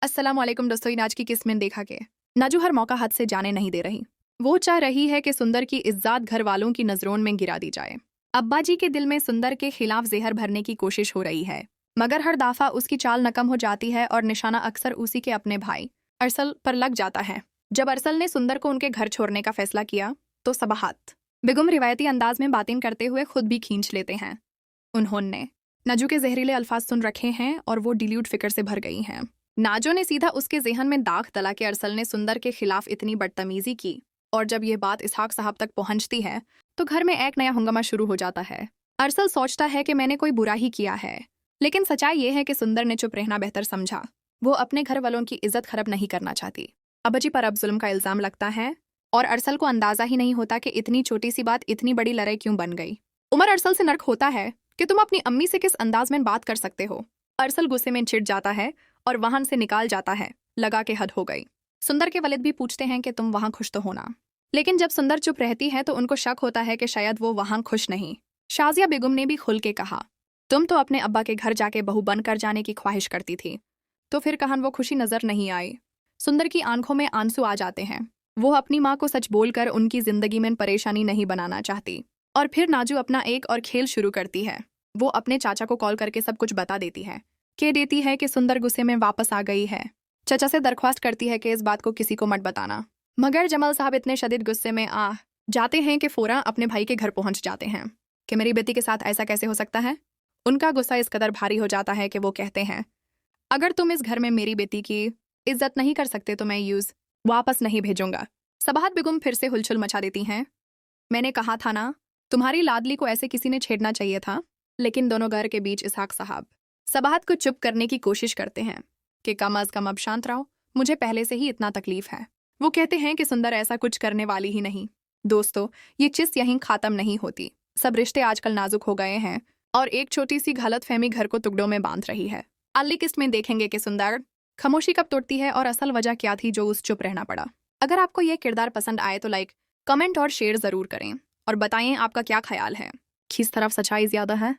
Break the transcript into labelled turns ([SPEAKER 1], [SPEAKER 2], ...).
[SPEAKER 1] अस्सलाम वालेकुम दोस्तों, इन आज की किस में देखा के नाजू हर मौका हाथ से जाने नहीं दे रही। वो चाह रही है कि सुंदर की इज्जत घर वालों की नजरों में गिरा दी जाए। अब्बा जी के दिल में सुंदर के खिलाफ जहर भरने की कोशिश हो रही है, मगर हर दफा उसकी चाल नकम हो जाती है और निशाना अक्सर उसी के अपने भाई अरसल पर लग जाता है। जब अरसल ने सुंदर को उनके घर छोड़ने का फैसला किया तो सबाहत बेगम रिवायती अंदाज में बातें करते हुए खुद भी खींच लेते हैं। उन्होंने नाजू के जहरीले अल्फाज सुन रखे हैं और वो डिल्यूट फिक्र से भर गई हैं। नाजो ने सीधा उसके जहन में दाग डला कि अरसल ने सुंदर के खिलाफ इतनी बदतमीजी की, और जब यह बात इसहाक साहब तक पहुंचती है तो घर में एक नया हंगामा शुरू हो जाता है। अरसल सोचता है कि मैंने कोई बुरा ही किया है, लेकिन सच्चाई यह है कि सुंदर ने चुप रहना बेहतर समझा। वो अपने घर वालों की इज्जत खराब नहीं करना चाहती। अब्बाजी पर अब जुल्म का इल्जाम लगता है और अरसल को अंदाजा ही नहीं होता कि इतनी छोटी सी बात इतनी बड़ी लड़ाई क्यों बन गई। उमर अरसल से नर्क होता है कि तुम अपनी अम्मी से किस अंदाज में बात कर सकते हो। अरसल गुस्से में चिढ़ जाता है और वहां से निकाल जाता है, लगा के हद हो गई। सुंदर के वलिद भी पूछते हैं कि तुम वहां खुश तो होना, लेकिन जब सुंदर चुप रहती है तो उनको शक होता है कि शायद वो वहां खुश नहीं। शाजिया बेगम ने भी खुल के कहा, तुम तो अपने अब्बा के घर जाके बहू बनकर जाने की ख्वाहिश करती थी, तो फिर कहां वो खुशी नजर नहीं आई। सुंदर की आंखों में आंसू आ जाते हैं। वो अपनी माँ को सच बोलकर उनकी जिंदगी में परेशानी नहीं बनाना चाहती। और फिर नाजू अपना एक और खेल शुरू करती है। वो अपने चाचा को कॉल करके सब कुछ बता देती है। कह देती है कि सुंदर गुस्से में वापस आ गई है। चाचा से दरख्वास्त करती है कि इस बात को किसी को मत बताना, मगर जमल साहब इतने शदीद गुस्से में आ जाते हैं कि फौरन अपने भाई के घर पहुंच जाते हैं कि मेरी बेटी के साथ ऐसा कैसे हो सकता है। उनका गुस्सा इस कदर भारी हो जाता है कि वो कहते हैं, अगर तुम इस घर में मेरी बेटी की इज्जत नहीं कर सकते तो मैं यूज वापस नहीं भेजूंगा। सबाहत बेगम फिर से हुलचुल मचा देती हैं, मैंने कहा था ना, तुम्हारी लाडली को ऐसे किसी ने छेड़ना चाहिए था। लेकिन दोनों घर के बीच इसहाक साहब सबाहत को चुप करने की कोशिश करते हैं कि कम अज कम अब शांत रहो, मुझे पहले से ही इतना तकलीफ है। वो कहते हैं कि सुंदर ऐसा कुछ करने वाली ही नहीं। दोस्तों, ये चिस यहीं खत्म नहीं होती। सब रिश्ते आजकल नाजुक हो गए हैं और एक छोटी सी गलतफहमी घर को टुकड़ों में बांध रही है। अगली किस्त में देखेंगे कि सुंदर खामोशी कब तोड़ती है और असल वजह क्या थी जो उस चुप रहना पड़ा। अगर आपको यह किरदार पसंद आए तो लाइक, कमेंट और शेयर जरूर करें और बताएं आपका क्या ख्याल है। किस तरफ सच्चाई ज्यादा है।